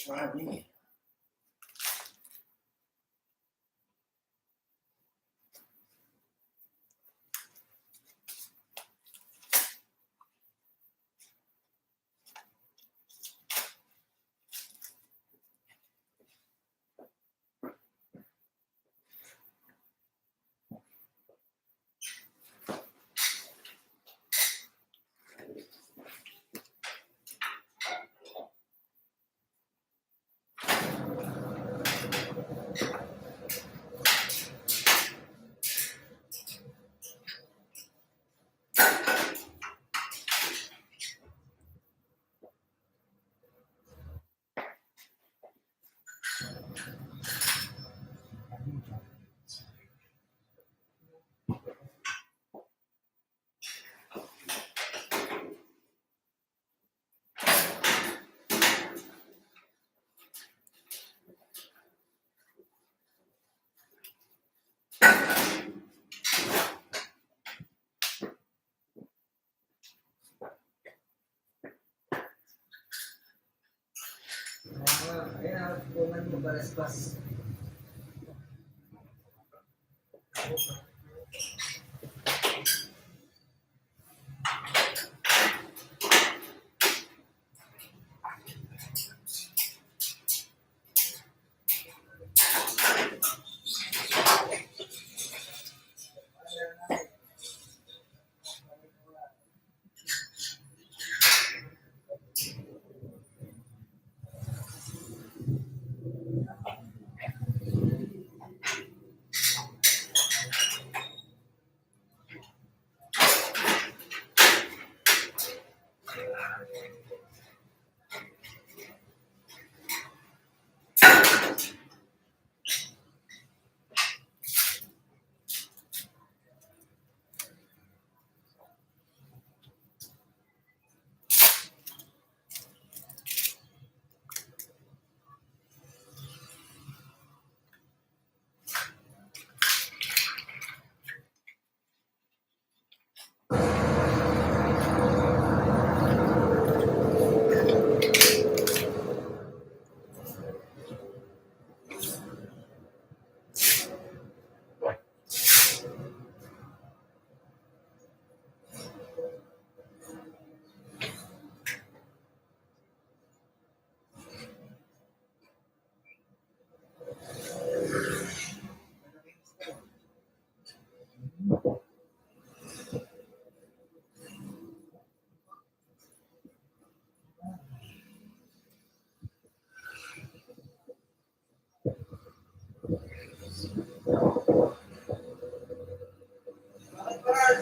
Marami. Kaya kuman mo balas-bas.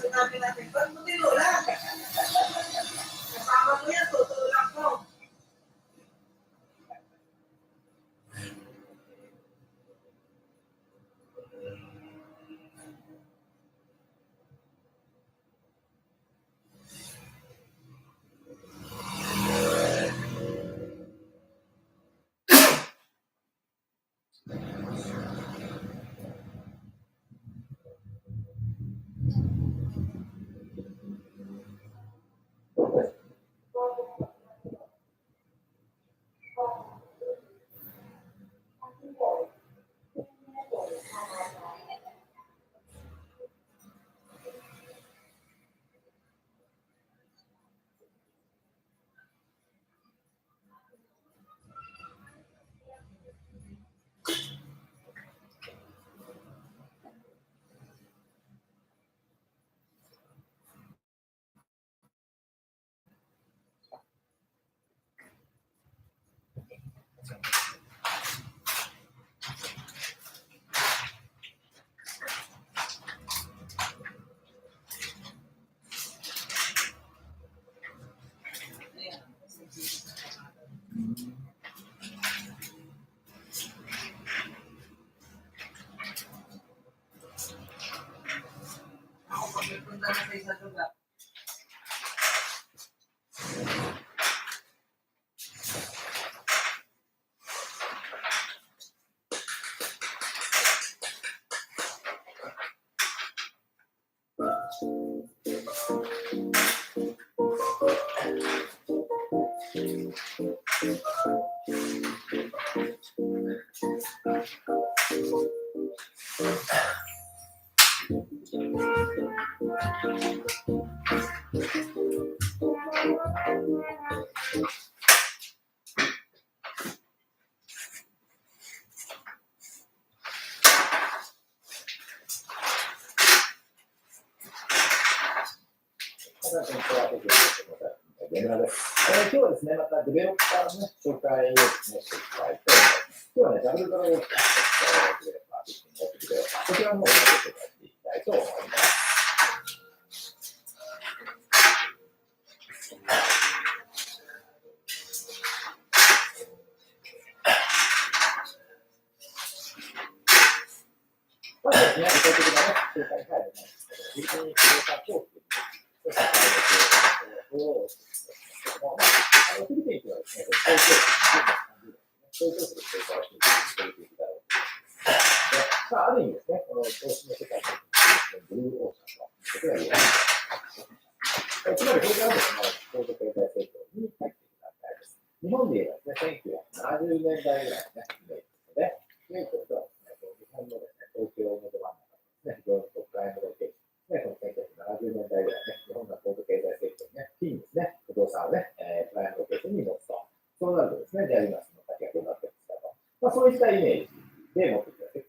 Sinabi natin, ba't mo tinulak? Kasama mo yan, tutulak mo. Ako pagpunta na sa isang lugar. 今日はですね、またデベロッパーの、ね、紹介をですね、していきたいと思います。今日はね、ダブルドラゴンデベロッパー、こちらの方を紹介していきたいと思います。まずですね、具体的な、ね、紹介ファイルなんですけど、自分にクリエイター教育を紹介フィリピンというのはですね、東京都で紹介していくだろうということで、ある意味ですね、この投資の世界でブルーオーシャンということが言えます。つまり、これからですね、高度経済成長に入っていく段階です。日本で言えばですね、1970年代ぐらいのね、イメージですので、とはですね、日本のですね、東京のど真ん中ですね、非常に国会のロケーションですね、この1970年代ぐらいね、日本が高度経済成長にね、金ですね、不動産をね、プライムロケーションに持つと。そうなるとですね、じゃあ今その先がどうなっていくかと。そういったイメージで持ってください。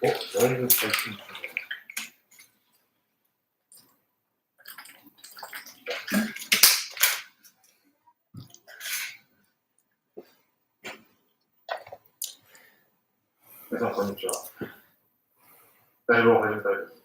お、だいぶ最近。皆さん、こんにちは。ライブを始めたいと思います。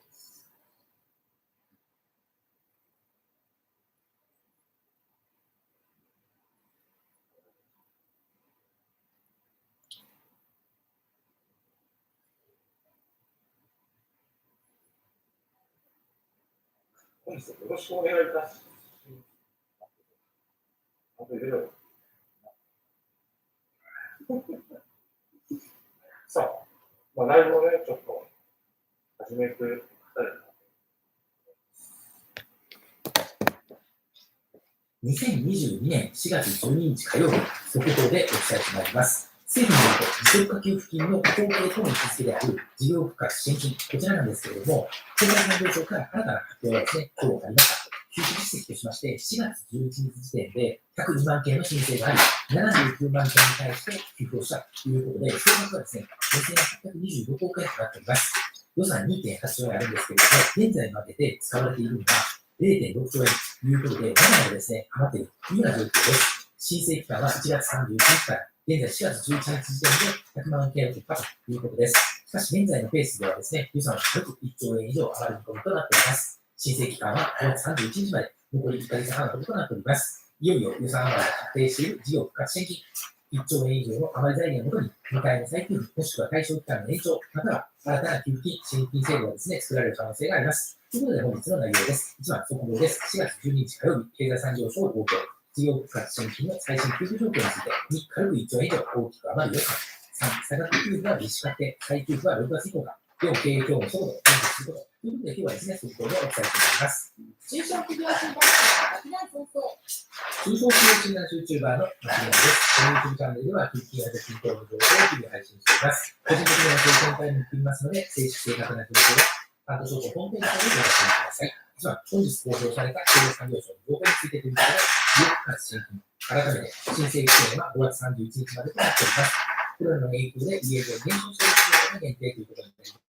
本日よろしくお願いいたします。本当に出るさあ、ライブをね、ちょっと始めていきたい2022年4月12日火曜日、速報でお伝えしてまいります。政府によると持続化給付金の統計等の位置づけである事業復活支援金、こちらなんですけれども、経済産業省から新たな発表がですね、今日ありました。給付実績としまして、4月11日時点で102万件の申請があり、79万件に対して給付をしたということで、総額はですね、2826億円となっております。予算 2.8 兆円あるんですけれども、現在までで使われているのが 0.6 兆円ということで、まだまだですね、余っているというような状況です。申請期間は1月31日から、現在4月11日時点で100万件を突破ということです。しかし、現在のペースではですね、予算は約1兆円以上余る見込みとなっております。申請期間は5月31日まで、残り1ヶ月半ほどとなっております。いよいよ予算余りが確定している事業復活支援金、1兆円以上の余り財源をもとに、2回の再給付、もしくは対象期間の延長、または新たな給付金、支援金制度がですね、作られる可能性があります。ということで本日の内容です。1番速報です。4月12日火曜日、経済産業省公表、事業復活支援金の最新給付状況について、2、軽く1兆円以上大きく余る予算。3、差額給付は実施確定、再給付は6月以降か。4、経営業務速度、検討すること。ということで、今日はですね、速報でお伝えしてまいります。中小企業診断士の牧南先生。中小企業診断 YouTuber の牧南です。この YouTube チャンネルでは、給付金や預金等の情報を日々配信しています。個人的な経験会も含みますので、正式正確な情報は、担当省庁ホームページからご確認ください。では、本日公表された経済産業省の情報についてということで、事業復活支援金、改めて申請期限は5月31日までとなっております。コロナの影響で利益を減少している企業が限定ということになります。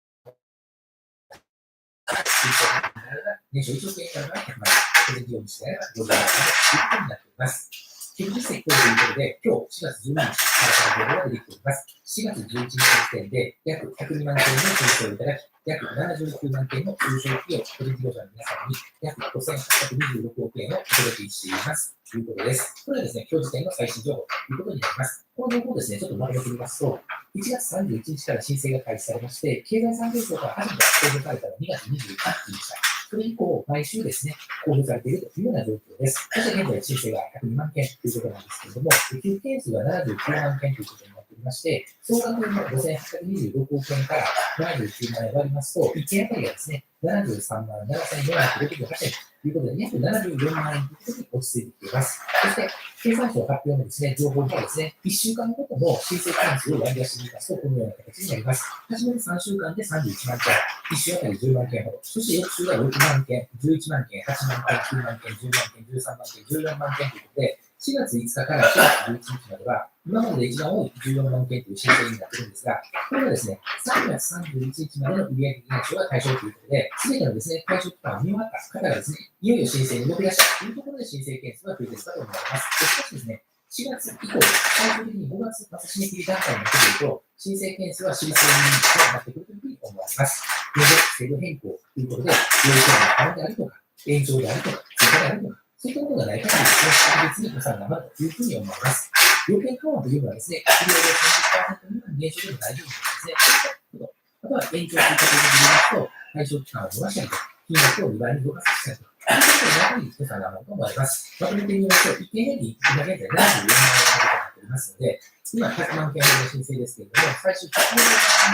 年商1億円から100万円、個人事業主であれば50万円ということになっております。寄付実績ということで、今日4月12日、新たな情報が出てきております。4月11日時点で約102万件の申請をいただき、約79万件の中小企業、個人事業者の皆さんに約5826億円をお届けしています。ということです。これはですね、今日時点の最新情報ということになります。この情報をですね、ちょっとまとめてみますと、1月31日から申請が開始されまして、経済産業省から初めて公表されたのは2月21日でした。それ以降、毎週ですね、公表されているというような状況です。そして現在、申請が102万件ということなんですけれども、給付件数が79万件ということになっておりまして、総額の5826億円から79万円割りますと、1件あたりがですね、73万7468円ということで、約74万円ということに落ち着いてきています。そして、経産省発表のですね、情報がですね、1週間ごとの申請件数を割り出してみますと、このような形になります。初めに3週間で31万件、1週あたり10万件ほど、そして翌週が6万件、11万件、8万件、9万件、10万件、13万件、14万件ということで、4月5日から4月11日までは、今までで一番多い14万件という申請になっているんですが、これはですね、3月31日までの売上減少が対象ということで、すべてのですね、対象期間を見終わった方がですね、いよいよ申請に動き出したというところで申請件数が増えているかと思われます。しかしですね、4月以降、最終的に5月末締め切り段階になってくると、申請件数は尻すになってくるというふうに思われます。制度変更ということで、要件の緩和であるとか、延長であるとか、追加であるとか、そういったことがない限りですね、確実に予算が余るというふうに思われます。要件緩和というのはですね、企業で30%未満減少でも大丈夫ですね。あとは延長追加ということで言いますと、対象期間を伸ばしたりとか、金額を2倍に動かしたりとか、そういうことがやはり予算が余ると思われます。まとめてみますと、一件平均、今現在74万円となっておりますので、今100万件ほどの申請ですけれども、最終100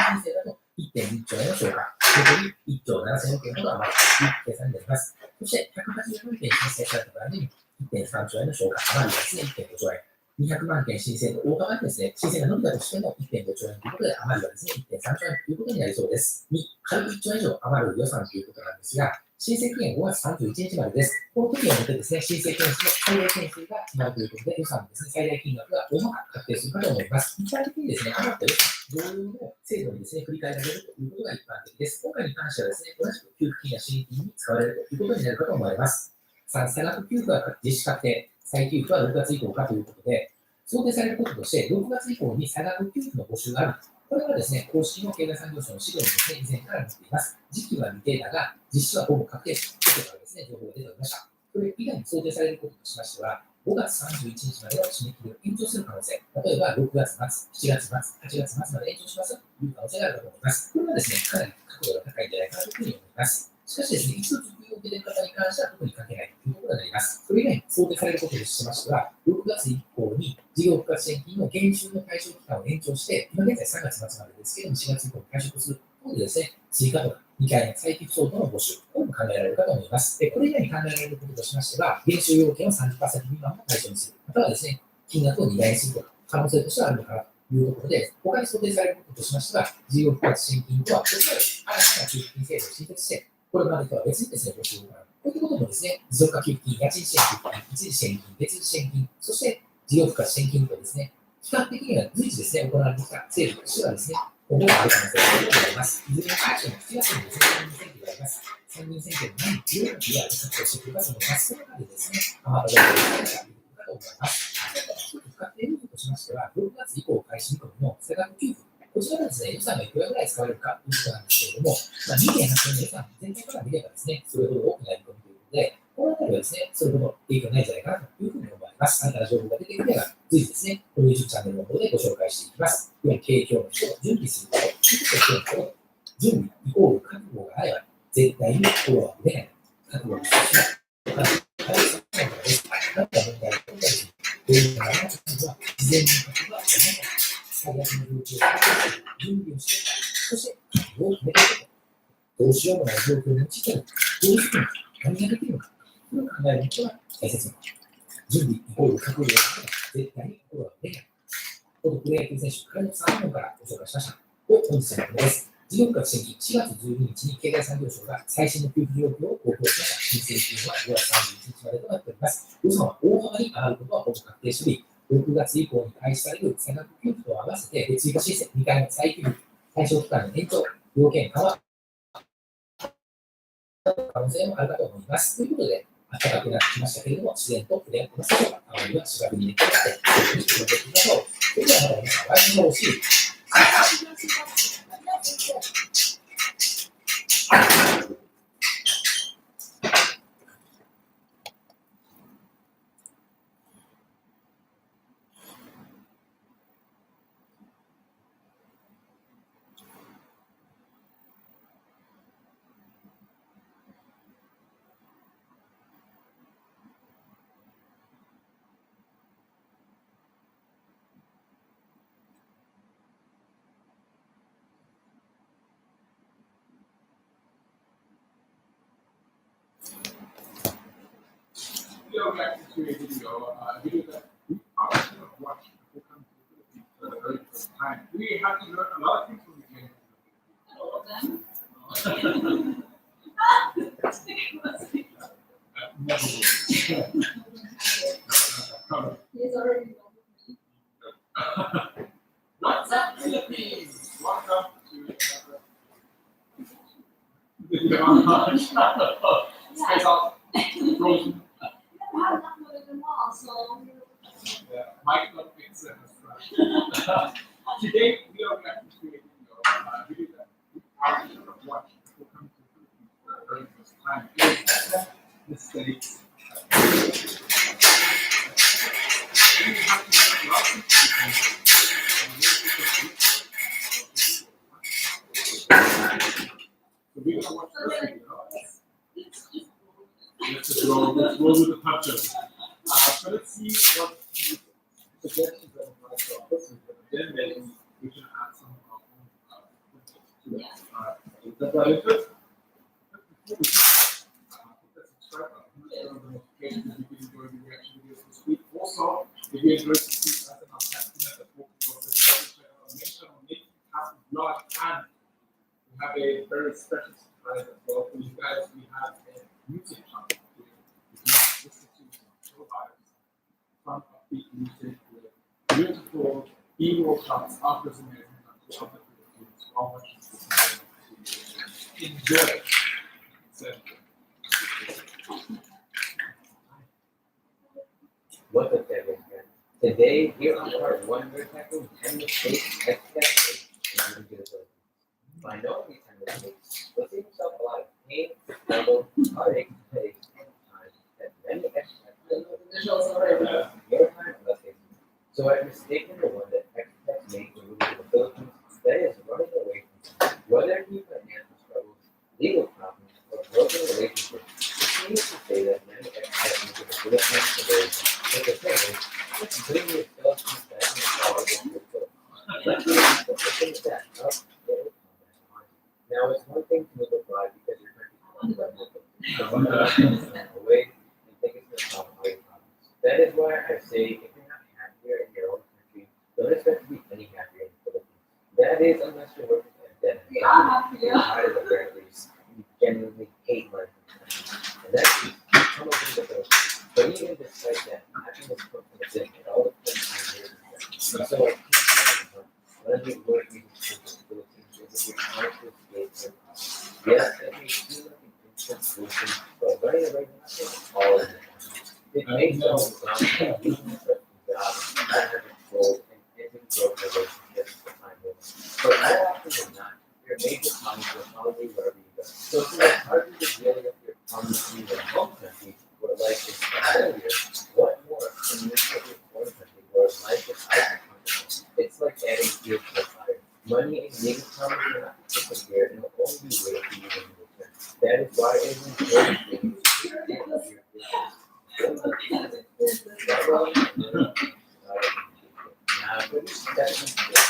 万件の申請だと1.1兆円の消化、残り1兆7000億円ほど余るという計算になります。そして180万件申請された場合に1.3兆円の消化、余りはですね、1.5兆円。200万件申請と大幅にですね、申請が伸びたとしても1.5兆円ということで、余りはですね、1.3兆円ということになりそうです。軽く1兆円以上余る予算ということなんですが、申請期限5月31日までです。この時をもってですね、申請件数の最大件数が決まるということで、予算のですね、最大金額が大まか確定するかと思います。一般的にですね、余った予算、同様の制度にですね、繰り返されるということが一般的です。今回に関してはですね、同じく給付金や支援金に使われるということになるかと思われます。差額給付は実施確定、再給付は6月以降かということで、想定されることとして、6月以降に差額給付の募集がある。これはですね、公式の経済産業省の資料にですね、以前から載っています。時期は未定だが、実施はほぼ確定というからですね、情報が出ておりました。これ以外に想定されることとしましては、5月31日までの締め切りを延長する可能性、例えば6月末、7月末、8月末まで延長しますという可能性があるかと思います。これはですね、かなり角度が高いんじゃないかなというふうに思います。しかしですね、一度塾を受けている方に関しては特に関係ないというところになります。それ以外に想定されることとしましては、6月以降に事業復活支援金の減収の対象期間を延長して、今現在3月末までですけれども、4月以降に退職することでですね、追加とか2回の再寄付相当の募集、これも考えられるかと思います。これ以外に考えられることとしましては、減収要件を 30% 未満も対象にする。またはですね、金額を2倍にするとか、可能性としてはあるのかなというところで、他に想定されることとしましては、事業復活支援金とは異なる新たな給付金制度を新設して、これまでとは別にですね、募集を行う。こういったこともですね、持続化給付金、家賃支援給付金、一時支援金、別時支援金、そして事業復活支援金とですね、比較的には随時ですね、行われてきた制度としてはですね、今後もある可能性がございます。いずれにしましても、7月にですね、参議院選挙があります。参議院選挙の前に、いろいろな PR を活用していくかと思います。その中でですね、余った情報を伝えていくかと思います。一つ不確定ルートとしましては、6月以降開始見込みの世額給付、こちらがですね、予算がいくらぐらい使われるかということなんですけれども、2.8年の予算全体から見ればですね、それほど多くない見込みということで、このあたりはですね、それほど影響ないんじゃないかなというふうに思われます。新たな情報が出てくれば、随時ですね、この YouTube チャンネルの方でご紹介していきます。いわゆる経営表の人を準備すること、準備イコール覚悟があれば、絶対に心はぶれない。覚悟をしてしまう。何か問題が起きたり、どういうのがあるのかは、事前に覚悟はありません。最悪の状況を準備をして、そして覚悟を決めていくこと。どうしようもない状況に陥ったら、どうするのか、何ができるのか、それを考えることが大切なこと。準備イコール覚悟があれば、絶対に心はぶれない。元プロ野球選手、彼の3本からご紹介しました。本日のものです。事業復活支援金4月12日に経済産業省が最新の給付要求を公表しました。申請金は5月31日までとなっております。予算は大幅に上がることはほぼ確定しており、6月以降に開始される世額給付と合わせて、追加申請、2回の再給付、対象期間の延長、要件緩和、可能性もあるかと思います。ということで、暖かくなってきましたけれども、自然と触れ合ってますでしょうか。あまりは芝生に寝ていって、それに広げていきましょう。それではまた皆さん、お会いしましょう。are reacting to a video that we probably should have watched before coming to the Philippines for the very first time. We had to learn a lot of things when we came to the Philippines. Never will. He's already What's up, Philippines? Welcome to another Space Out Frozen. Mike not makes sense. Today we are reacting to a video that we probably should have watched before coming to the Philippines for the very first time. Mistakes. We have to make lots of so we're gonna watch this video. Let's roll with the punches. So let's see what suggestions that we might start listening to. Then maybe we can add some of our own to it. Is that right? Before we do that, hit that subscribe button. Turn on the notifications if you enjoy the reaction videos this week. Also, if you enjoyed to see us and our testimony that book of the channel, check out our main channel, Nick Happy Vlog, and we have a very special surprise as well for you guys. We have a music channel. You can listen to some show vibes, fun upbeat music with beautiful B-roll shots of this amazing country, of the Philippines, while watching this to enjoy. So, What's up, everyone? Today, here on part 1, we're tackling 10 mistakes accidentally in moving to the Philippines. By knowing these 10 mistakes, you'll save yourself a lot of pain, trouble, heartache, headaches, and time that many expats your time less than. So at mistake number 1 that expats make when moving to the Philippines, that is running away from them. Whether it be financial struggles, legal problems, or broken relationships, it seems to say that many expats move to the Philippines today. But the thing is, just bring yourself to that and follow them to the foot. Let's the thing is that up, it will come back on. Now, it's one thing to move abroad because you're trying to come back away and think it's going to solve all your problems. That is why I say, if you're not happier in your own country, don't expect to be any happier in the Philippines. That is, unless you're working at a dead end. You're tired of the very least. You genuinely hate life. And that is, come over to the Philippines. But even despite that, happiness comes from within, and all the things you hear. So I keep saying, let me work with the Philippines as if you're trying to escape your problems. Yes, that may seem like an instant solution, but running away from that is all of it. It may sound like losing a certain job, not having control, and ending broken relationships for time with. But more often than not, your major problems will follow you wherever you go. So if you're harder to dealing with your problems in your home country, where life is familiar, what more can you live in your foreign country where life is uncomfortable? It's like adding fuel to the fire. Money and legal problems will not disappear and will only be waiting for you when you return. That is why it is important for you to keep your business. Now, for this second mistake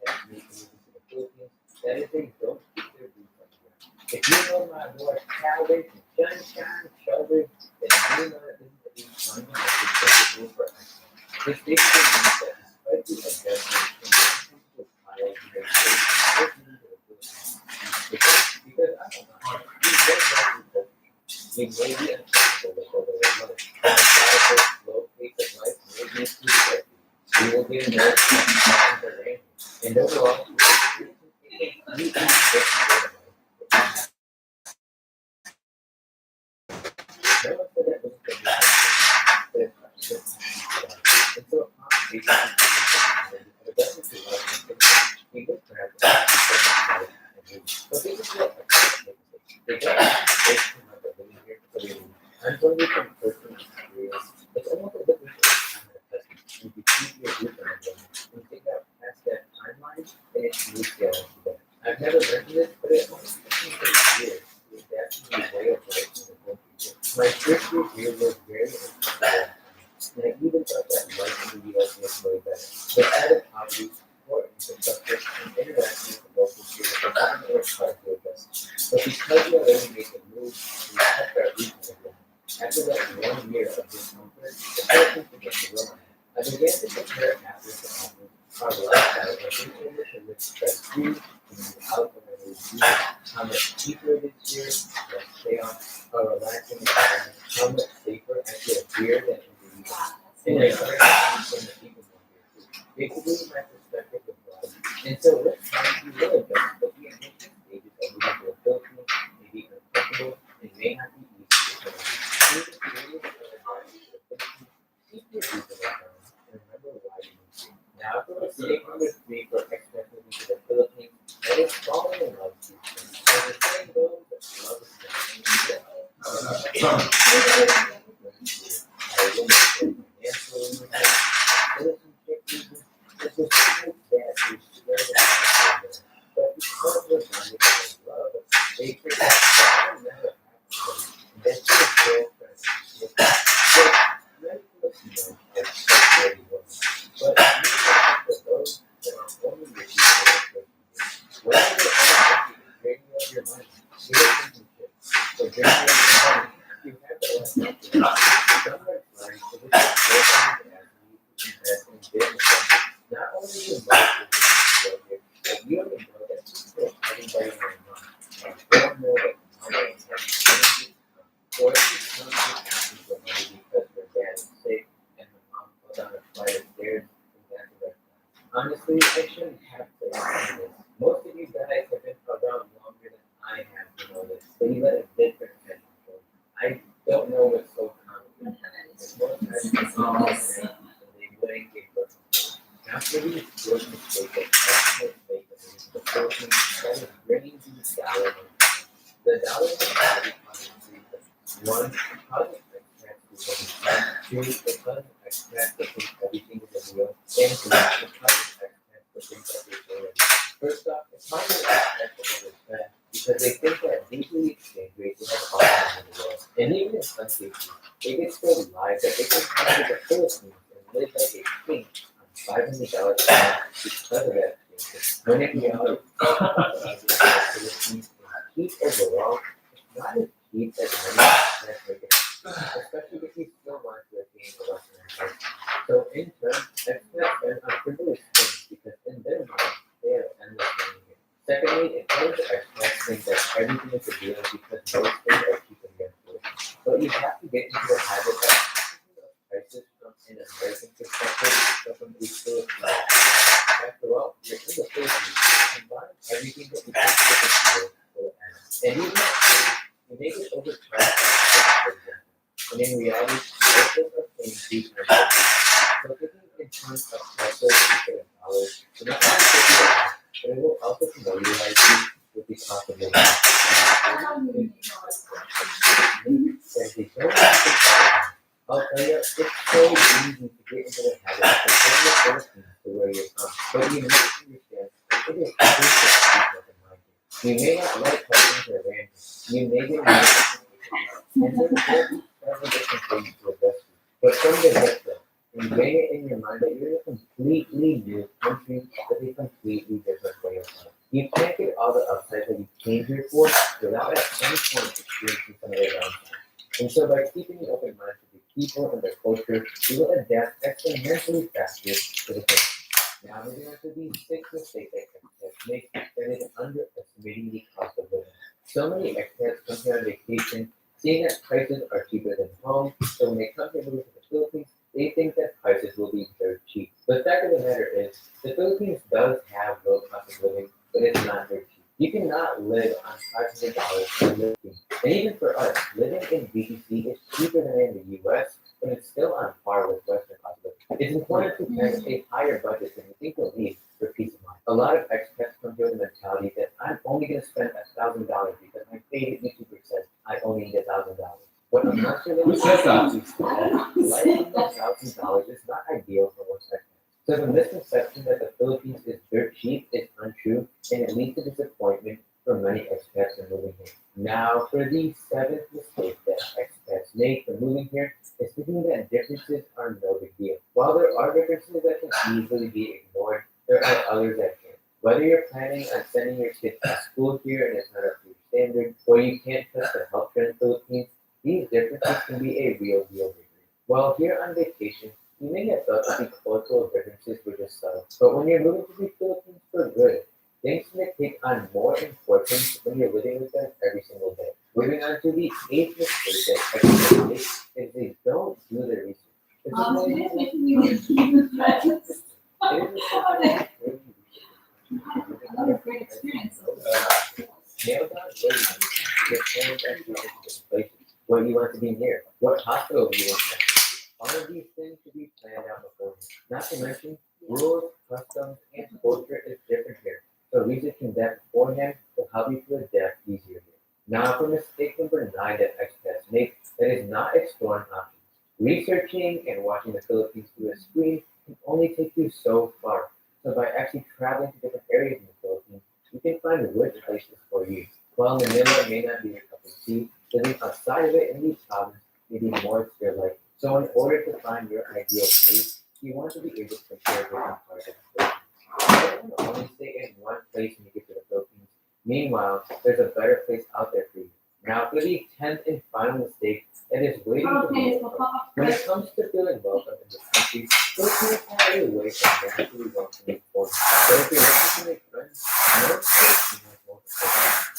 that make you move to the Philippines, that is they don't keep their boots on the ground. If you know my boy Calvin from Sunshine Shoulders, then you know that this is a big fun message that is good for us. This basically means that despite the adjustments and the trials you may face in first moving to the Philippines, because I don't know, you may not be perfect. You may be uncomfortable with all the way money. And the slow pace of life may be too quick. You will get annoyed and the rain. And overall, you can get the no one said that wasn't going to be but and so a conversation and it doesn't feel like we would perhaps but this is what they don't take too much of living here for the I'm going to from personal experience. It's almost as if we should have a test and you keep your group and take out past that timeline and it's smooth sailing together. I've never mentioned this, but it almost took me for years to adapt to the way of life in the country. My first year was very uncomfortable, and I even thought that life in the U.S. was way better. But added poverty, poor infrastructure, and interaction with the locals here was something that was hard to adjust. But because we already made the move, we kept our roots in the ground. After that 1 year of discomfort, the Philippines began to grow. I began to compare apples to apples. Our lifestyle has been able to live stress-free and without a review how much cheaper it is here, less chaos, a relaxing environment, how much safer I feel here than in the US. And I started to from the people more here too. Basically, my perspective was broad. And so let's try to really adjust that the initial stages of moving to the Philippines may be uncomfortable and may not be easy to settle. Even if you really want to advise you to the Philippines, keep your reason and remember why you moved here. Now, if it was statement 3 for expats moving to the Philippines, that is falling in love with you. As the saying goes, love is blind. Not only do but you already know that people everybody don't know that money is or if it's something happens with money because their dad is sick and the mom fell down a flight of stairs and that's the rest. Honestly, I shouldn't have to say this. Most of you guys have been around longer than I have to know this, but you let a different head control. I don't know what's so common. Most times they wouldn't get good. After these good mistakes, the Philippines started bringing these dollars. The dollars are value three things. One, because of expats who two, because of expats that think everything is a deal, and three, because of expats that think that they're already. First off, it's hard for expats to understand because they think that weekly exchange rates will have all over the world. And even in some cases, they get so live that they can come to the Philippines and live like a king on $500 a month because of that. When in reality, the Philippines is cheap overall. It's not as cheap as many expats make it, especially if you still want to attain a Western life. So in turn, expats spend on privileged things because in their mind, they have endless money here. Secondly, it tells the expats think that everything is a deal because most things are cheaper here. But you have to get into the habit of prices from an American perspective, so from a Filipino. After all, you're in the Philippines, and buying everything that you think is a deal will end. And even if you make it over time, for example, and in reality, prices are paying 3 times. So thinking in terms of pesos instead of dollars will not only save you a lot, but it will also familiarize you with the cost of living. I'll tell you, it's so easy to get into the habit of comparing the Philippines to where you're from. But you must understand, it is crucial to keep that in mind. You may not like talking to a random. You may get mad and there will be several different things to adjust to. But from the get-go, ingrain it in your mind that you're in a completely new country with a completely different way of life. You can't get all the upsides that you came here for without at some point experiencing some of the downsides. And so by keeping an open mind to the people and their culture, you will adapt exponentially faster to the country. Now moving on to these 6 mistakes that expats make, that is underestimating the cost of living. So many expats come here on vacation, seeing that prices are cheaper than home, so when they come here to the Philippines, they think that prices will be very cheap. But the fact of the matter is, the Philippines does have low cost of living, but it's not very cheap. You cannot live on $500 and live cheap. And even for us, living in BGC is cheaper than in the US, but it's still on par with Western cost of living. It's important to have a higher budget than you think you'll need for peace of mind. A lot of expats come here with the mentality that I'm only going to spend $1,000 because my favorite YouTuber says I only need $1,000. What I'm not sure Who says that? life on $1,000 is not ideal for most expats. So the misconception that the Philippines is dirt cheap is untrue, and it leads to disappointment for many expats when moving here. Now, for the 7th mistake that expats make when moving here is thinking that differences are no big deal. While there are differences that can easily be ignored, there are others that can't. Whether you're planning on sending your kids to school here and it's not up to your standard, or you can't trust the healthcare in the Philippines, These differences can be a real deal breaker. While here on vacation, you may have thought that the cultural differences were just subtle, but when you're moving to the Philippines for good, things may take on more importance when you're living with them every single day. Moving on to the eighth mistake that experts make is they don't do their research. This is why Today is making me with friends. it is a Another great experience. nail down where you want to get plans at different places, where you want to be near, what hospital you want to enter. All of these things should be planned out beforehand. Not to mention, rules, customs, and culture is different here. So researching that beforehand will help you to adapt easier here. Now for mistake number 9 that expats make, that is not exploring options. Researching and watching the Philippines through a screen can only take you so far. So by actually traveling to different areas in the Philippines, you can find which places for you. While Manila may not be your cup of tea, living outside of it in these provinces may be more to your life. So in order to find your ideal place, you want to be able to compare different parts of the Philippines. You don't want to only stay in one place when you get to the Philippines. Meanwhile, there's a better place out there for you. Now for the 10th and final mistake, that is waiting for Okay, you. so Papa, When it comes to feeling welcome in this country, Filipinos have a way of naturally welcoming foreigners. But if you're looking to make friends, no Filipino has multiple.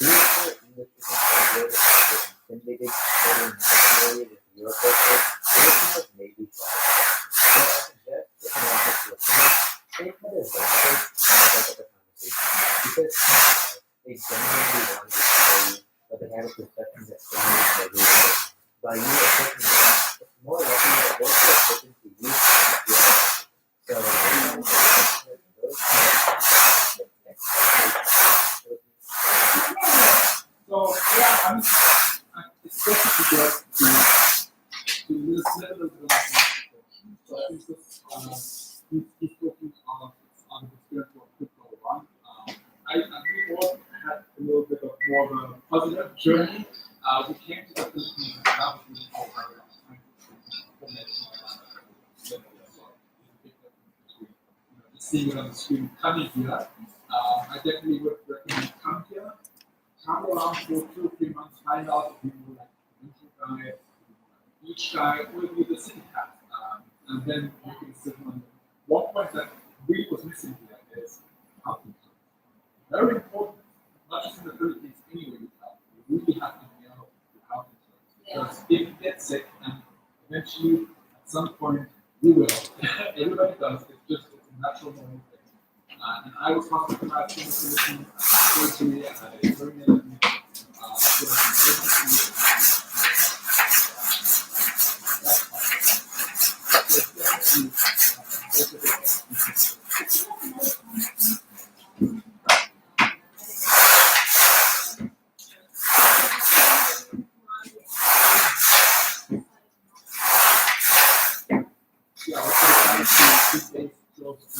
Even if your English isn't so good, or you're intimidated, or you're not familiar with your culture, Filipinos may be fine. So I suggest if you want to Filipinos, take that advantage and start up a conversation. Because they genuinely want to get to know you, but they have a perception that foreigners are rude. By you approaching them, it's more likely that they'll be open to you and feel so So yeah, I mean, it's just to get to this level of relaxation. So I think this he's talking on the experience of crypto one. I we all had a little bit of more of a positive journey. We came to the Philippines and that was really cool. I was trying to just seeing it on the screen, coming here. I definitely would recommend come here. Come around for 2 or 3 months, find out if you like the guy, beach guy, or if you're the city cat. And then you can sit on one point that really was missing here is health insurance. Very important, not just in the Philippines, anywhere you travel. You really have to know your health insurance. Because if you get sick, and eventually at some point you will, everybody does, it's a natural normal thing. And I was hospitalized in the Philippines, surgery, I had a hernia, yeah, I was trying to keep close to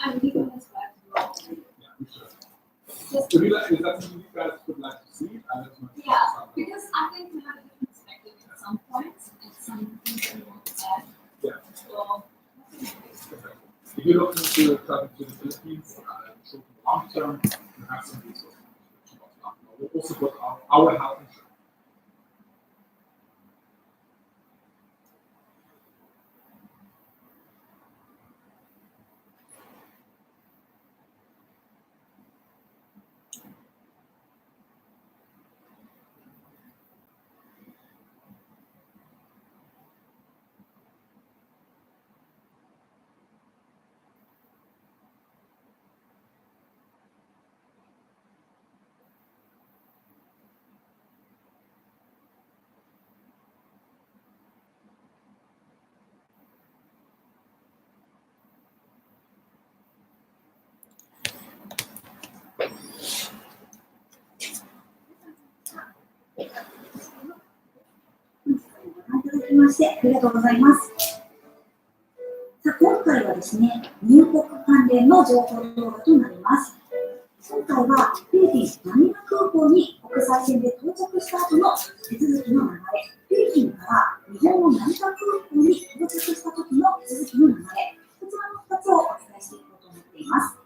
I'm leaving this back to work. So is that something you guys would like to see? Yeah, because I think we have a different perspective at some points, and some things that we want to add. Yeah. So, If you're looking to travel to the Philippines, short and long term, you have some resources. We'll also put our health insurance. きましてありがとうございます。さあ、今回はですね、入国関連の情報動画となります。今回はフィリピン・マニラ空港に国際線で到着した後の手続きの流れ、フィリピンから日本の成田空港に到着した時の手続きの流れ、こちらの2つをお伝えしていこうと思っています。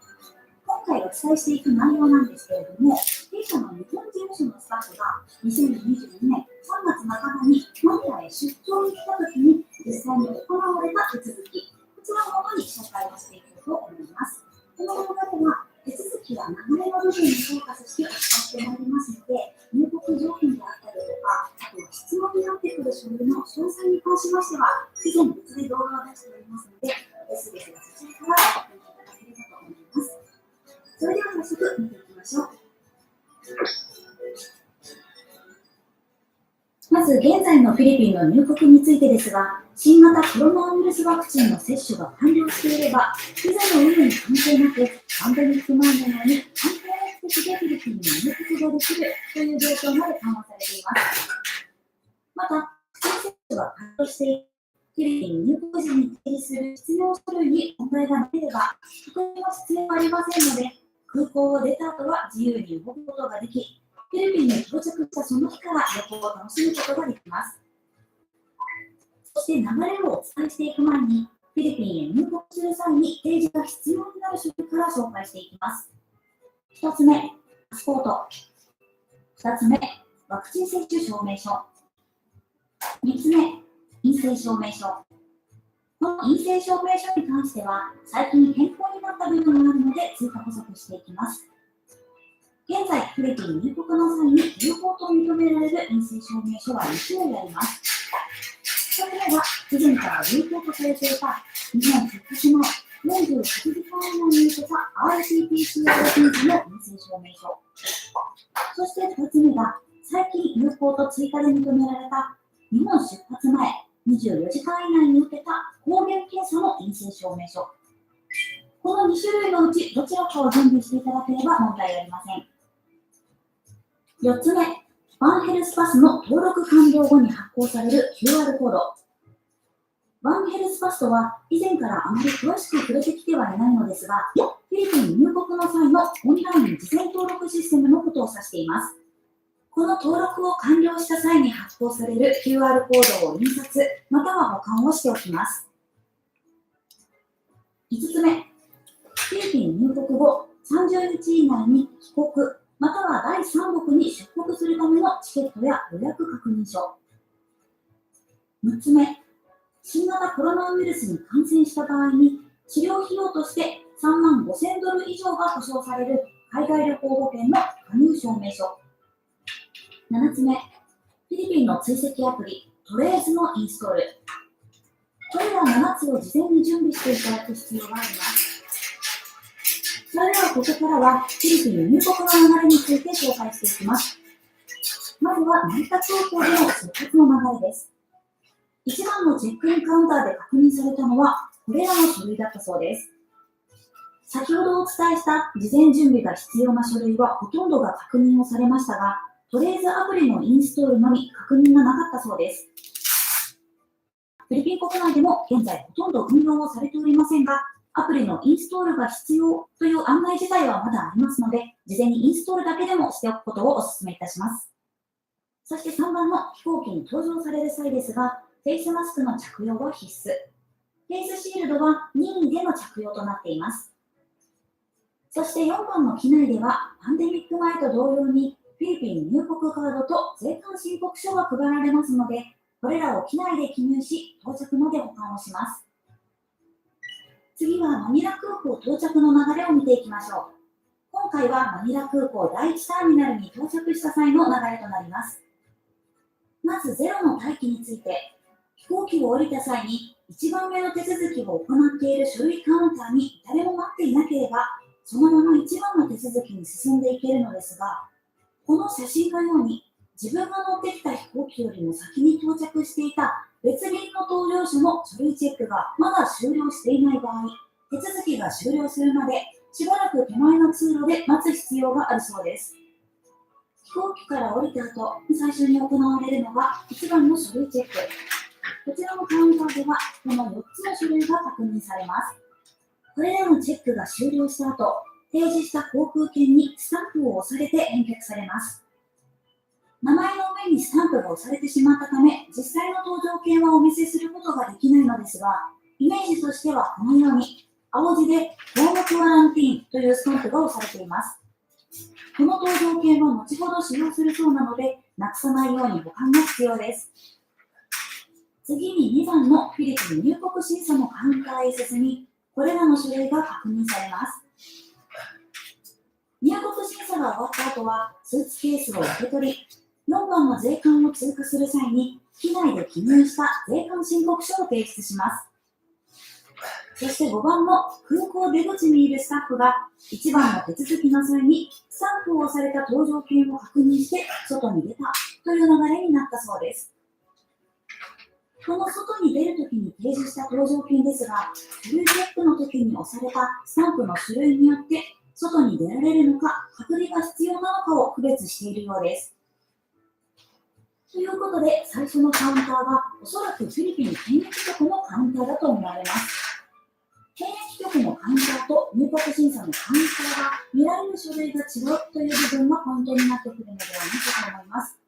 今回お伝えしていく内容なんですけれども、弊社の日本事務所のスタッフが2022年3月半ばにマニラへ出張に来た時に実際に行われた手続き、こちらをもとに紹介をしていこうと思います。この動画では手続きや流れの部分にフォーカスしてお伝えしてまいりますので、入国条件であったりとか、あとは質問になってくる書類の詳細に関しましては、以前別で動画を出しておりますので、すべてはそちらからご覧いただければと思います。それでは早速見ていきましょう。まず現在のフィリピンの入国についてですが、新型コロナウイルスワクチンの接種が完了していれば、ビザの有無に関係なく、パンデミック前のように観光目的でフィリピンに入国ができるという状況まで緩和されています。また、ワクチン接種が完了しているフィリピン入国時に提示する必要書類に問題がなければ、確認は必要はありませんので、空港を出た後は自由に動くことができ、フィリピンに到着したその日から旅行を楽しむことができます。そして流れをお伝えしていく前に、フィリピンへ入国する際に提示が必要になる書類から紹介していきます。1つ目、パスポート。2つ目、ワクチン接種証明書。3つ目、陰性証明書。この陰性証明書に関しては、最近変更になった部分があるので追加補足していきます。現在、フィリピン入国の際に有効と認められる陰性証明書は2種類あります。1つ目は、以前から有効とされていた日本出発前48時間以内に受けた RT-PCR 検査の陰性証明書。そして2つ目が、最近有効と追加で認められた日本出発前24時間以内に受けた抗原検査の陰性証明書。この2種類のうちどちらかを準備していただければ問題ありません。4つ目、ワンヘルスパスの登録完了後に発行される QR コード。ワンヘルスパスとは以前からあまり詳しく触れてきてはいないのですが、フィリピン入国の際のオンライン事前登録システムのことを指しています。この登録を完了した際に発行される QR コードを印刷、または保管をしておきます。5つ目、フィリピン入国後30日以内に帰国、または第3国に出国するためのチケットや予約確認書。6つ目、新型コロナウイルスに感染した場合に治療費用として3万5000ドル以上が保証される海外旅行保険の加入証明書。7つ目、フィリピンの追跡アプリトレーズのインストール。これら7つを事前に準備していただく必要があります。それではここからはフィリピン入国の流れについて紹介していきます。まずは成田空港での出発の流れです。一番のチェックインカウンターで確認されたのはこれらの書類だったそうです。先ほどお伝えした事前準備が必要な書類はほとんどが確認をされましたが、トレーズアプリのインストールのみ確認がなかったそうです。フィリピン国内でも現在ほとんど運用をされておりませんが、アプリのインストールが必要という案内自体はまだありますので、事前にインストールだけでもしておくことをお勧めいたします。そして3番の飛行機に搭乗される際ですが、フェイスマスクの着用は必須。フェイスシールドは任意での着用となっています。そして4番の機内では、パンデミック前と同様に、フィリピン入国カードと税関申告書が配られますので、これらを機内で記入し、到着まで保管をします。次はマニラ空港到着の流れを見ていきましょう。今回はマニラ空港第1ターミナルに到着した際の流れとなります。まずゼロの待機について、飛行機を降りた際に1番目の手続きを行っている書類カウンターに誰も待っていなければ、そのまま1番の手続きに進んでいけるのですが、この写真のように自分が乗ってきた飛行機よりも先に到着していた別便の搭乗者の書類チェックがまだ終了していない場合、手続きが終了するまでしばらく手前の通路で待つ必要があるそうです。飛行機から降りた後、最初に行われるのが1番の書類チェック。らのカウンターでは、この4つの種類が確認されます。これらのチェックが終了した後、提示した航空券にスタンプを押されて返却されます。名前の上にスタンプが押されてしまったため、実際の搭乗券はお見せすることができないのですが、イメージとしてはこのように、青字でホームクアランティーンというスタンプが押されています。この搭乗券は後ほど使用するそうなので、なくさないように保管が必要です。次に2番のフィリピン入国審査のカウンターへ進み、これらの種類が確認されます。入国審査が終わった後は、スーツケースを受け取り、4番の税関を通過する際に、機内で記入した税関申告書を提出します。そして5番の空港出口にいるスタッフが、1番の手続きの際に、スタンプを押された搭乗券を確認して外に出たという流れになったそうです。この外に出るときに提示した搭乗券ですが、書類チェックのときに押されたスタンプの種類によって、外に出られるのか、隔離が必要なのかを区別しているようです。ということで、最初のカウンターは、おそらくフィリピン検疫局のカウンターだと思われます。検疫局のカウンターと入国審査のカウンターが見られる書類が違うという部分がポイントになってくるのではないかと思います。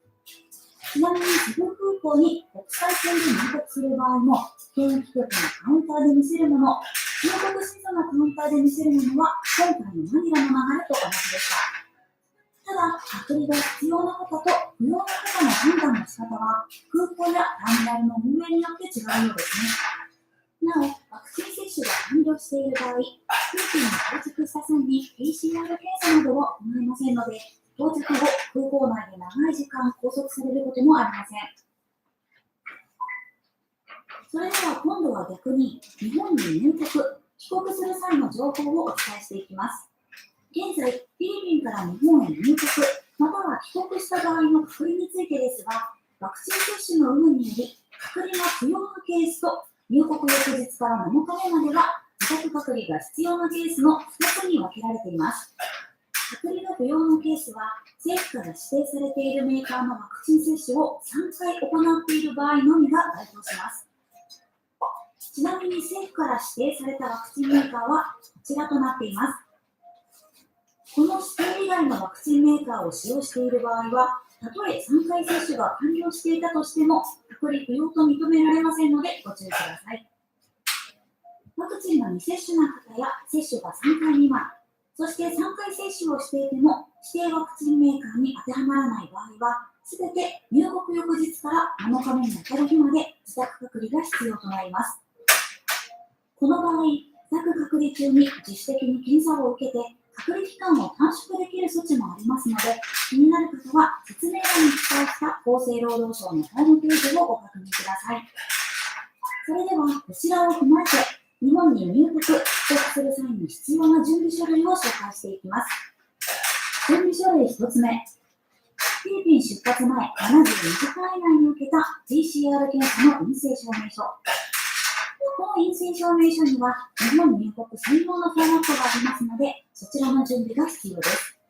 ちなみに、セブ空港に国際線で入国する場合も、検疫局のカウンターで見せるもの、入国審査のカウンターで見せるものは、今回のマニラの流れと同じでした。ただ、隔離が必要な方と不要な方の判断の仕方は、空港やターミナルの運営によって違うようですね。なお、ワクチン接種が完了している場合、フィリピンに到着した際に PCR 検査などを行いませんので、到着後、空港内で長い時間拘束されることもありません。それでは今度は逆に、日本に入国、帰国する際の情報をお伝えしていきます。現在、フィリピンから日本へ入国、または帰国した場合の隔離についてですが、ワクチン接種の有無により、隔離が不要なケースと、入国翌日から7日目までは自宅隔離が必要なケースの2つに分けられています。隔離が不要なケースは、政府から指定されているメーカーのワクチン接種を3回行っている場合のみが該当します。ちなみに政府から指定されたワクチンメーカーはこちらとなっています。この指定以外のワクチンメーカーを使用している場合は、たとえ3回接種が完了していたとしても、隔離不要と認められませんのでご注意ください。ワクチンが未接種な方や接種が3回未満、そして3回接種をしていても指定ワクチンメーカーに当てはまらない場合は、すべて入国翌日から7日目に当たる日まで自宅隔離が必要となります。この場合、自宅隔離中に自主的に検査を受けて、隔離期間を短縮できる措置もありますので、気になる方は説明欄に記載した厚生労働省のホームページをご確認ください。それでは、こちらを踏まえて、日本に入国、帰国する際に必要な準備書類を紹介していきます。準備書類1つ目。フィリピン出発前72時間以内に受けた PCR 検査の陰性証明書。この陰性証明書には日本入国専用のフォーマットがありますので、そちらの準備が必要です。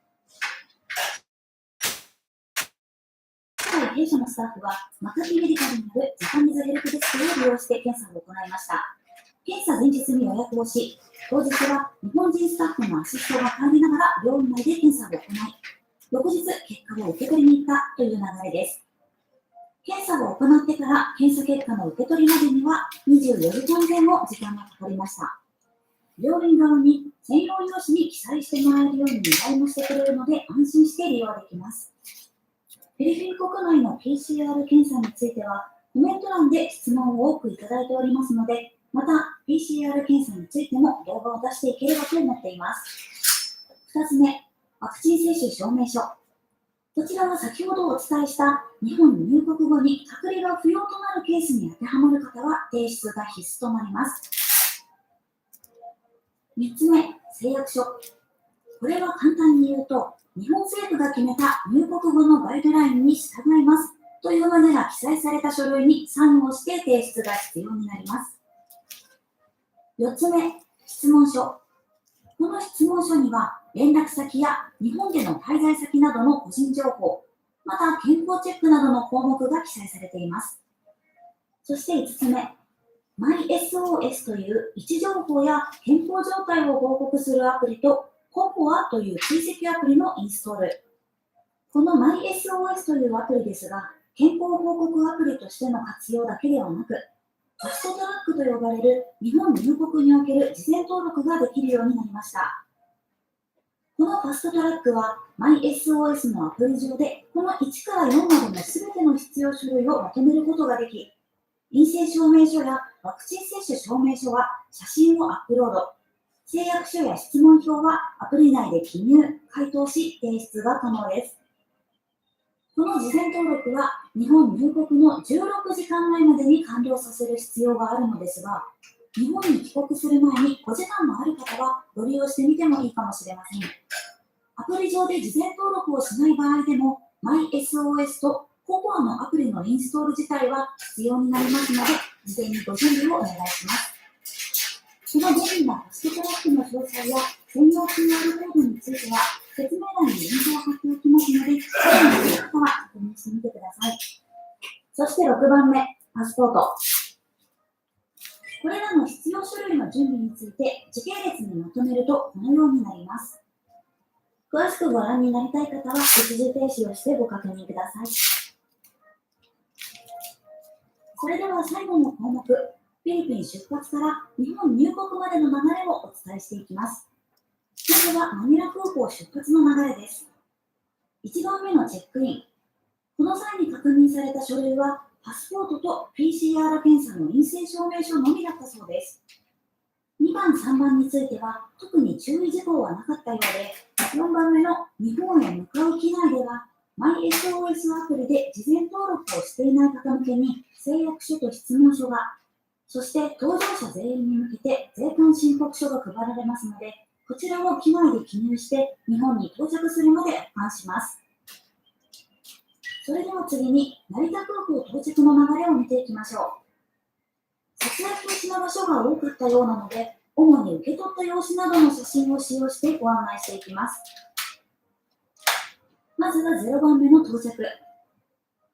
今回弊社のスタッフはマカティメディカルにあるジャパニーズヘルプデスクを利用して検査を行いました。検査前日に予約をし、当日は日本人スタッフのアシストが入りながら病院内で検査を行い、翌日結果を受け取りに行ったという流れです。検査を行ってから検査結果の受け取りまでには24時間前後時間がかかりました。病院側に専用用紙に記載してもらえるように依頼もしてくれるので安心して利用できます。フィリピン国内の PCR 検査についてはコメント欄で質問を多くいただいておりますので、また PCR 検査についても動画を出していければと思っています。2つ目、ワクチン接種証明書。こちらは先ほどお伝えした日本入国後に隔離が不要となるケースに当てはまる方は提出が必須となります。3つ目、誓約書。これは簡単に言うと、日本政府が決めた入国後のガイドラインに従いますという旨が記載された書類にサインをして提出が必要になります。4つ目、質問書。この質問書には連絡先や日本での滞在先などの個人情報、また健康チェックなどの項目が記載されています。そして5つ目、MySOS という位置情報や健康状態を報告するアプリと COCOA という追跡アプリのインストール。この MySOS というアプリですが、健康報告アプリとしての活用だけではなく、ファストトラックと呼ばれる日本入国における事前登録ができるようになりました。このファストトラックは MySOS のアプリ上でこの1から4までのすべての必要書類をまとめることができ、陰性証明書やワクチン接種証明書は写真をアップロード、誓約書や質問票はアプリ内で記入、回答し提出が可能です。この事前登録は日本入国の16時間前までに完了させる必要があるのですが、日本に帰国する前にお時間のある方はご利用してみてもいいかもしれません。アプリ上で事前登録をしない場合でも MySOS と COCOA のアプリのインストール自体は必要になりますので、事前にご準備をお願いします。この便利なファストトラックの詳細や専用 QR コードについては説明欄にリンクを貼っておきますので、興味のある方は確認してみてください。そして6番目、パスポート。これらの必要書類の準備について時系列にまとめるとこのようになります。詳しくご覧になりたい方は一時停止をしてご確認ください。それでは最後の項目、フィリピン出発から日本入国までの流れをお伝えしていきます。まずはマニラ空港出発の流れです。1番目のチェックイン。この際に確認された書類はパスポートと PCR 検査の陰性証明書のみだったそうです。2番、3番については特に注意事項はなかったようで、4番目の日本へ向かう機内では MySOS アプリで事前登録をしていない方向けに誓約書と質問書が、そして搭乗者全員に向けて税関申告書が配られますので、こちらを機内で記入して日本に到着するまで保管します。それでは次に成田空港到着の流れを見ていきましょう。撮影禁止な場所が多かったようなので、主に受け取った用紙などの写真を使用してご案内していきます。まずは0番目の到着。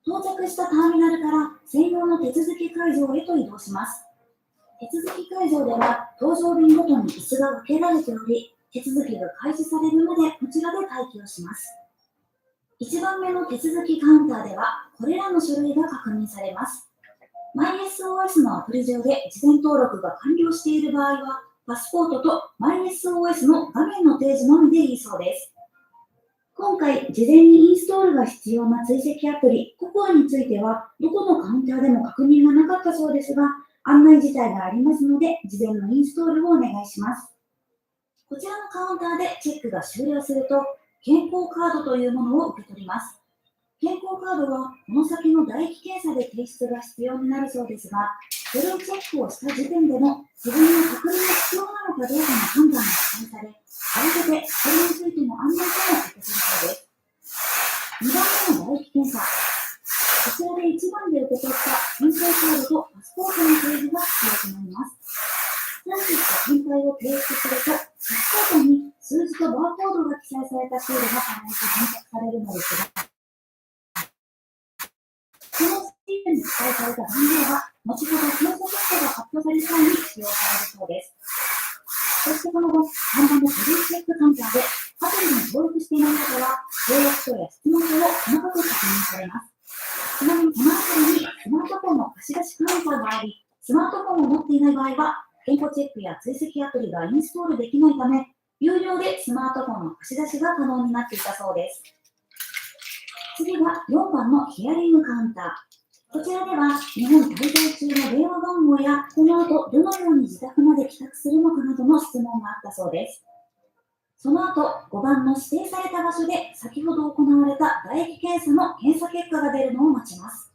到着したターミナルから専用の手続き会場へと移動します。手続き会場では搭乗便ごとに椅子が分けられており、手続きが開始されるまでこちらで待機をします。1番目の手続きカウンターではこれらの書類が確認されます。MySOS のアプリ上で事前登録が完了している場合は、パスポートと MySOS の画面の提示のみでいいそうです。今回、事前にインストールが必要な追跡アプリ COCOA については、どこのカウンターでも確認がなかったそうですが、案内自体がありますので、事前のインストールをお願いします。こちらのカウンターでチェックが終了すると、健康カードというものを受け取ります。健康カードはこの先の唾液検査で提出が必要になるそうですが、それをチェックをした時点でも自分の確認が必要なのかどうかの判断が期待され、合わせてそれについての案内書も受け取るそうです。2番目の唾液検査。こちらで1番で受け取った健康カードとパスポートの提示が必要となります。本日検体を提出すると、パスポートに数字とバーコードが記載されたシールが必ず返却されるのですが、このシールに記載された番号が、後ほど検査結果が発表される際に使用されるそうです。そしてその後、3番の書類チェックカウンターで、アプリに登録していない方は、契約書や質問書を細かく確認されます。ちなみにこのアプリにスマートフォンの貸し出しカウンターがあり、スマートフォンを持っていない場合は、健康チェックや追跡アプリがインストールできないため、有料でスマートフォンの貸し出しが可能になっていたそうです。次は4番のヒアリングカウンター。こちらでは日本滞在中の電話番号やこの後どのように自宅まで帰宅するのかなどの質問があったそうです。その後5番の指定された場所で先ほど行われた唾液検査の検査結果が出るのを待ちます。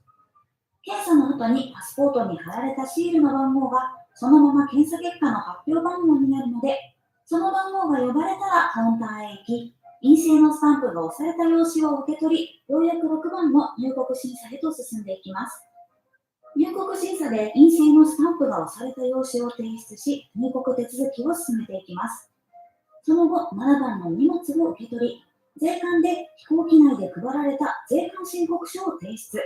検査の後にパスポートに貼られたシールの番号がそのまま検査結果の発表番号になるので、その番号が呼ばれたらカウンターへ行き、陰性のスタンプが押された用紙を受け取り、ようやく6番の入国審査へと進んでいきます。入国審査で陰性のスタンプが押された用紙を提出し、入国手続きを進めていきます。その後、7番の荷物を受け取り、税関で飛行機内で配られた税関申告書を提出。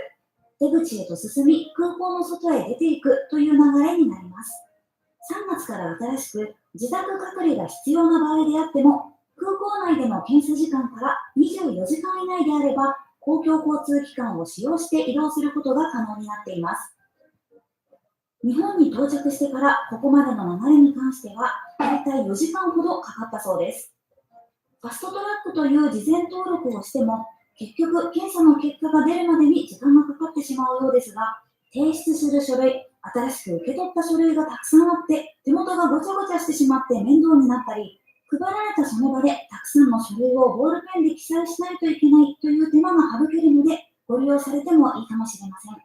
出口へと進み、空港の外へ出ていくという流れになります。3月から新しく自宅隔離が必要な場合であっても、空港内での検査時間から24時間以内であれば、公共交通機関を使用して移動することが可能になっています。日本に到着してからここまでの流れに関しては、だいたい4時間ほどかかったそうです。ファストトラックという事前登録をしても、結局検査の結果が出るまでに時間がかかってしまうようですが、提出する書類、新しく受け取った書類がたくさんあって、手元がごちゃごちゃしてしまって面倒になったり、配られたその場でたくさんの書類をボールペンで記載しないといけないという手間が省けるので、ご利用されてもいいかもしれません。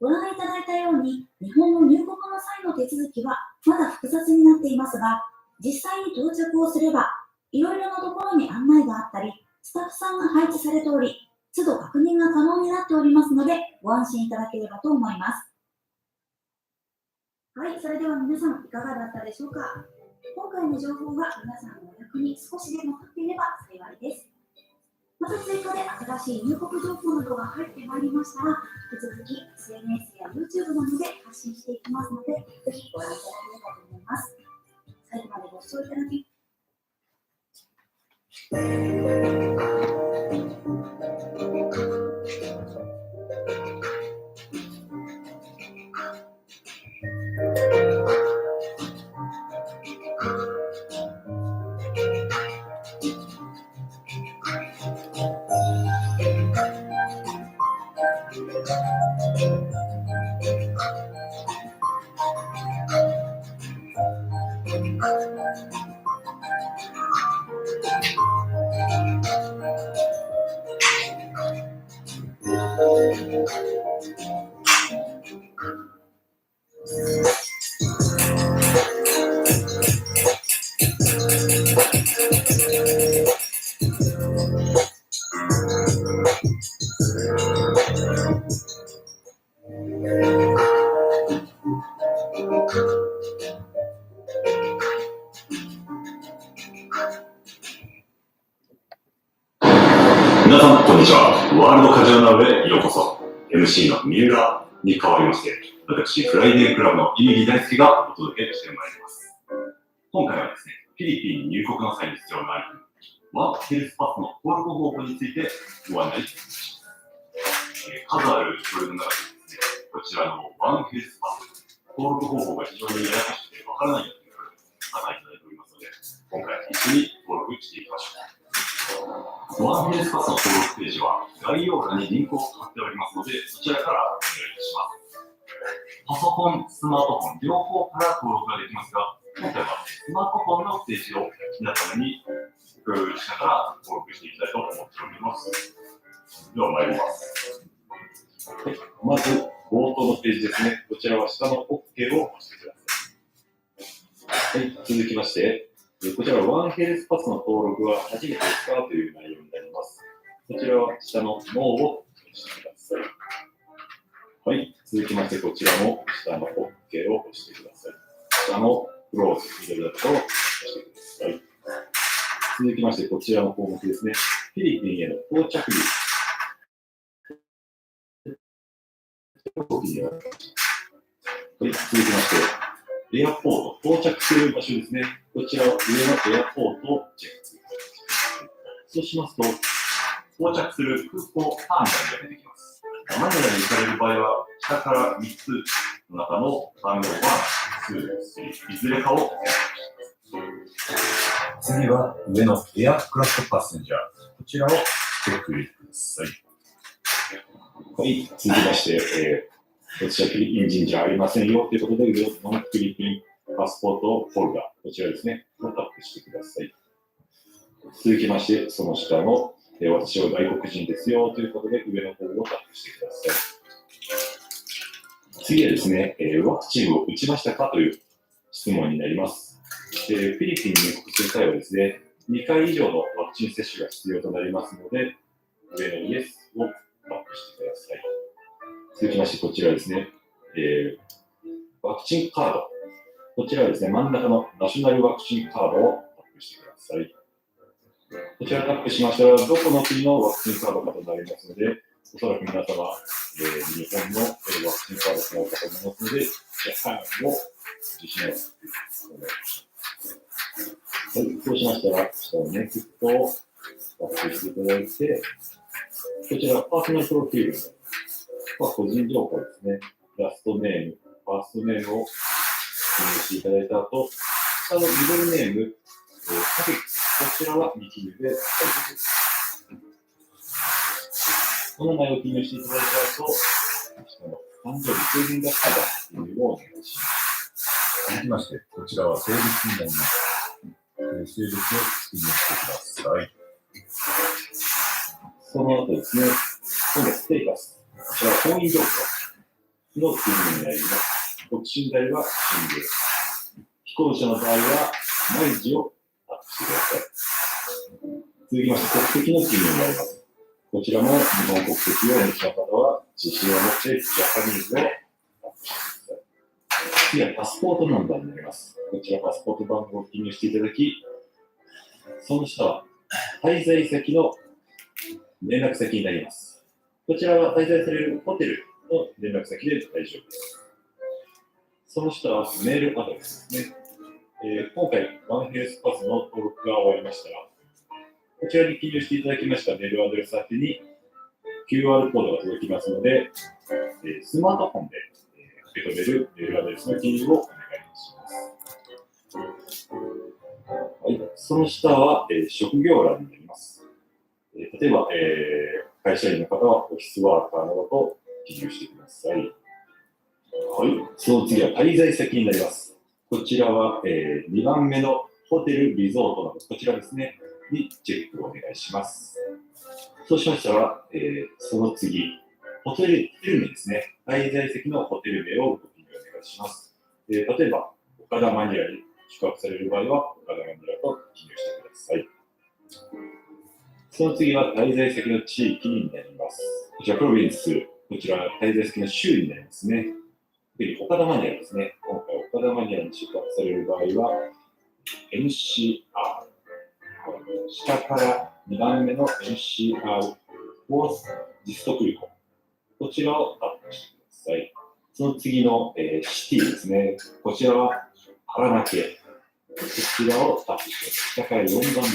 ご覧いただいたように、日本の入国の際の手続きはまだ複雑になっていますが、実際に到着をすれば、いろいろなところに案内があったり、スタッフさんが配置されており、都度確認が可能になっておりますので、ご安心いただければと思います。はい、それでは皆さんいかがだったでしょうか。今回の情報が皆さんのお役に少しでも立っていれば幸いです。また追加で新しい入国情報などが入ってまいりましたら、引き続き SNS や YouTube などで発信していきますので、ぜひご覧いただければと思います。最後までご視聴いただき皆さん、こんにちは。ワールドカジュアルへようこそ。MC の三浦に代わりまして、私、フライデークラブのイミリ大輔がお届けしてまいります。今回はですね、フィリピンに入国の際に必要なアイテム、ワークヘルスパスの登録方法についてご案内します。数ある書類の中でですね、こちらのワンヘルスパス、登録方法が非常にややこしくてわからないよという方いただいておりますので、今回は一緒に登録していきましょう。ワンヘルスパスの登録ページは概要欄にリンクを貼っておりますので、そちらからお願いいたします。パソコン、スマートフォン両方から登録ができますが、今回はスマートフォンのページを皆様に共有しながら登録していきたいと思っております。では参ります。はい、まず冒頭のページですね。こちらは下の OK を押してください。はい、続きまして、こちらはワンヘルスパスの登録は初めてですかという内容になります。こちらは下の No を押してください。はい、続きましてこちらも下の OK を押してください。下の Close、緑だと押してください。続きましてこちらの項目ですね。フィリピンへの到着日。はい、続きまして、エアポート、到着する場所ですね。こちらは上のエアポートをチェックする。そうしますと、到着する空港ターミナルが出てきます。マニラに行かれる場合は、下から3つの中のターミナル1、2、3、いずれかを選択します。次は上のエアクラフトパッセンジャー。こちらをチェック入れてください。はい、続きまして、こちらフィリピン人じゃありませんよということで、上のノンフィリピンパスポートフォルダ、こちらですね、をタップしてください。続きまして、その下の、私は外国人ですよということで、上の方をタップしてください。次はですね、ワクチンを打ちましたかという質問になります。フィリピンに入国する際はですね、2回以上のワクチン接種が必要となりますので、上のイエスをタップしてください。続きまして、こちらですね、ワクチンカード。こちらはですね、真ん中のナショナルワクチンカードをタップしてください。こちらをタップしましたら、どこの国のワクチンカードかとなりますので、おそらく皆様、日本のワクチンカードを使うかと思いますので、ジャパンを受信をすると思います。はい、そうしましたら、下のネクストをタップしていただいて、こちら、パーソナルプロフィールになります。個人情報ですね。ラストネーム、ファーストネームを記入していただいた後、下のミドルネーム、サフィックス、こちらは2記入で大丈夫です。この内容を記入していただいた後、下の誕生日、成人がしたら記入をお願いします。続きまして、こちらは性別になります。性別を記入してください。その後ですね、今度はステータス。こちらは婚姻状況の記入になります。独身であればシングル。非婚者の場合は、毎日をタップしてください。続きまして、国籍の記入になります。こちらも日本国籍をお持ちの方は、自信を持ってジャパニーズをタップしてください。次はパスポートナンバーになります。こちらパスポート番号を記入していただき、その下は滞在先の連絡先になります。こちらは滞在されるホテルの連絡先で大丈夫です。その下はメールアドレスですね。今回、ワンヘルスパスの登録が終わりましたら、こちらに記入していただきましたメールアドレス宛てに QR コードが届きますので、スマートフォンで受け止めるメールアドレスの記入をお願いします。はい、その下は、職業欄になります。例えば、会社員の方はオフィスワーカーなどと記入してください。はい、その次は滞在先になります。こちらは、2番目のホテル、リゾートなど、こちらですね、にチェックをお願いします。そうしましたら、その次、ホテル名ですね、滞在先のホテル名をご記入お願いします。例えば、岡田マニラに宿泊される場合は、岡田マニラと記入してください。その次は滞在先の地域になります。こちら、プロビンス、こちら、滞在先の州になりますね。次、岡田マニラですね。今回、岡田マニラに宿泊される場合は、NCR、下から2番目の NCR、フォースディストクリコ、こちらをタップしてください。その次の、シティですね。こちらはパラナケ。こちらをタップしてください。下から4番目、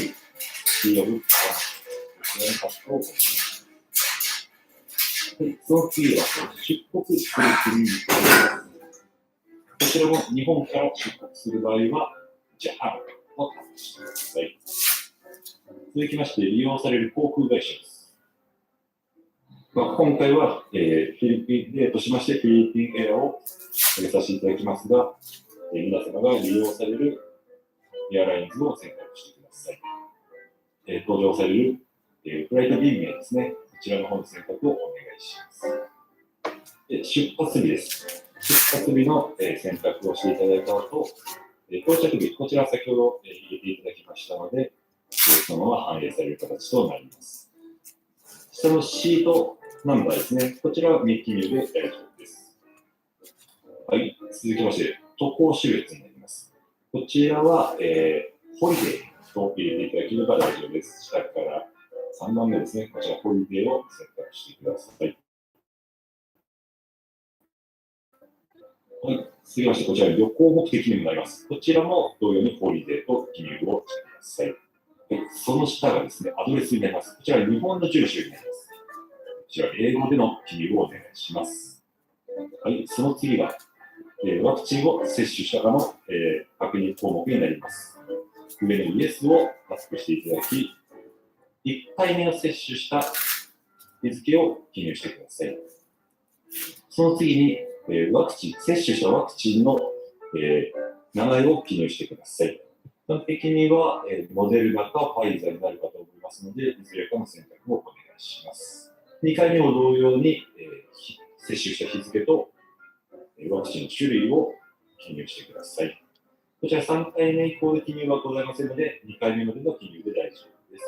シティオブパラナケ。こちらのタップをお願いします。その次は出国する国になります。こちらも日本から出国する場合は、ジャパンをタップしてください。続きまして、利用される航空会社です。今回は、フィリピン例としまして、フィリピンエアを挙げさせていただきますが、皆様が利用されるエアラインズを選択してください。登場される、フライト便名ですね。こちらの方の選択をお願いします。出発日です。出発日の、選択をしていただいた後、到着日、こちら先ほど、入れていただきましたので、そのまま反映される形となります。下のシートナンバーですね。こちらは未記入で大丈夫です。はい、続きまして、渡航種別になります。こちらは、ホリデーと入れていただければ大丈夫です。下から3番目ですね。こちらホリデーを選択してください。はい、続きまして、こちら旅行目的になります。こちらも同様にホリデーと記入をしてください。その下がですね、アドレスになります。こちらは日本の住所になります。こちら英語での記入をお願いします。はい、その次が、ワクチンを接種したかの、確認項目になります。上のイエスをタップしていただき、1回目を接種した日付を記入してください。その次に、接種したワクチンの、名前を記入してください。一般的には、モデルナかファイザーになるかと思いますので、いずれかの選択をお願いします。2回目も同様に、接種した日付と、ワクチンの種類を記入してください。こちら3回目以降で記入はございませんので、2回目までの記入で大丈夫です。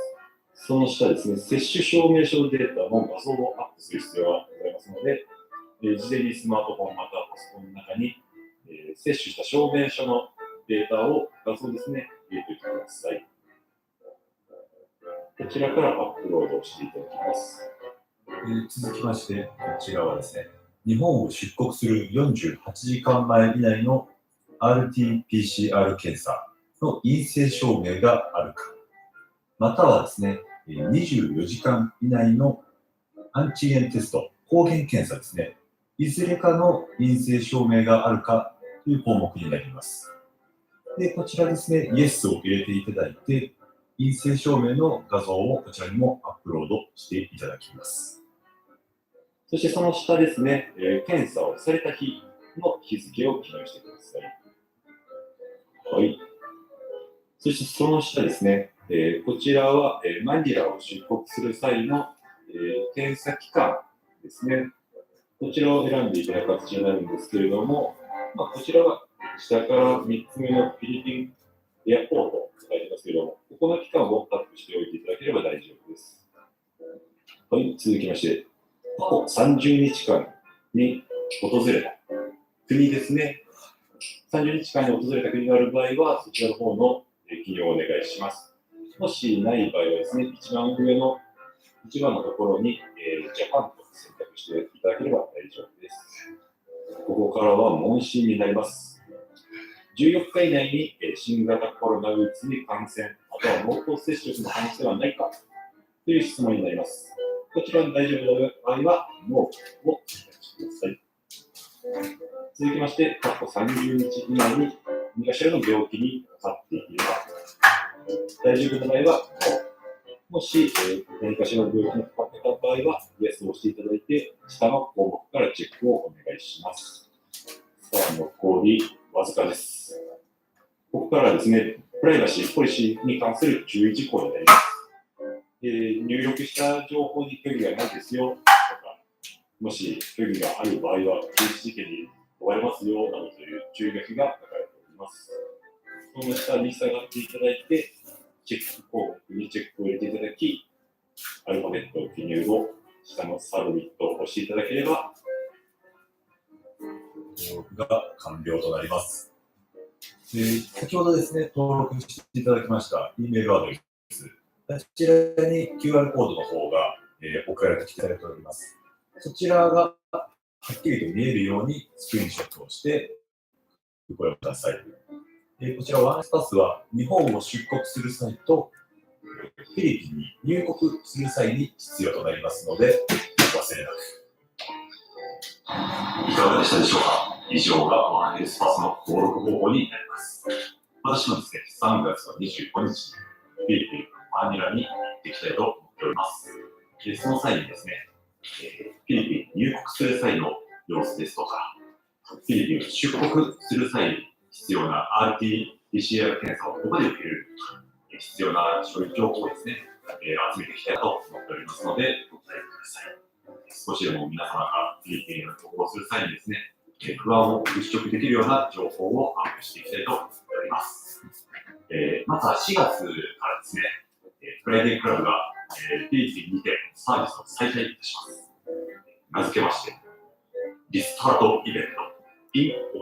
その下ですね、接種証明書データの画像をアップする必要がございますので、事前にスマートフォンまたはパソコンの中に、接種した証明書のデータを画像ですね、入れておいてください。こちらからアップロードしていただきます。続きまして、こちらはですね、日本を出国する48時間前以内の RT-PCR 検査の陰性証明があるか、またはですね、24時間以内のアンチゲンテスト、抗原検査ですね、いずれかの陰性証明があるかという項目になります。で、こちらですね、イエスを入れていただいて、陰性証明の画像をこちらにもアップロードしていただきます。そしてその下ですね、検査をされた日の日付を記入してください。はい。そしてその下ですね、こちらは、マニラを出国する際の、検査期間ですね。こちらを選んでいただく形になるんですけれども、こちらは下から3つ目のフィリピンエアポートと書いてますけれども、ここの期間をタップしておいていただければ大丈夫です。はい、続きまして、過去30日間に訪れた国ですね。30日間に訪れた国がある場合は、そちらの方の記入をお願いします。もしない場合はですね、一番上の1番のところに、ジャパンと選択していただければ大丈夫です。ここからは問診になります。14日以内に新型コロナウイルスに感染、または濃厚接触の可能性はないかという質問になります。こちらで大丈夫な場合は、ノーを選択してください。続きまして、過去30日以内に何かしらの病気にかかっていれば、大丈夫な場合は、ノー。もし、何かしらの病気にかかっていた場合は、イエスを押していただいて、下の項目からチェックをお願いします。さあ、残りわずかです。ここからですね、プライバシー、ポリシーに関する注意事項になります。入力した情報に虚偽がないですよとか、もし虚偽がある場合は、刑事事件に問われますよなどという注意書きが書かれております。その下に従っていただいて、チェック項目にチェックを入れていただき、アルファベットを記入後、下のサブミットを押していただければ、登録が完了となります。先ほどですね、登録していただきました E メールアドレス、こちらに QR コードの方が、送られてきております。そちらがはっきりと見えるようにスクリーンショットをしてご覧ください。こちらワンスパスは日本を出国する際とフィリピンに入国する際に必要となりますので、お忘れなく。いかがでしたでしょうか。以上がワンヘルスパスの登録方法になります。私もですね、3月の25日にフィリピン、マニラに行ってきたいと思っております。その際にですね、フィリピン入国する際の様子ですとか、フィリピン出国する際に必要な RT-PCR 検査をどこで受ける必要な書類情報をですね、集めていきたいと思っておりますので、ご期待ください。少しでも皆様がフィリピンへの渡航する際にですね、不安を払拭できるような情報をアップしていきたいと思っております。まずは4月からですね、フライデークラブがフィリピンにてサービスを再開いたします。名付けまして、リスタートイベント in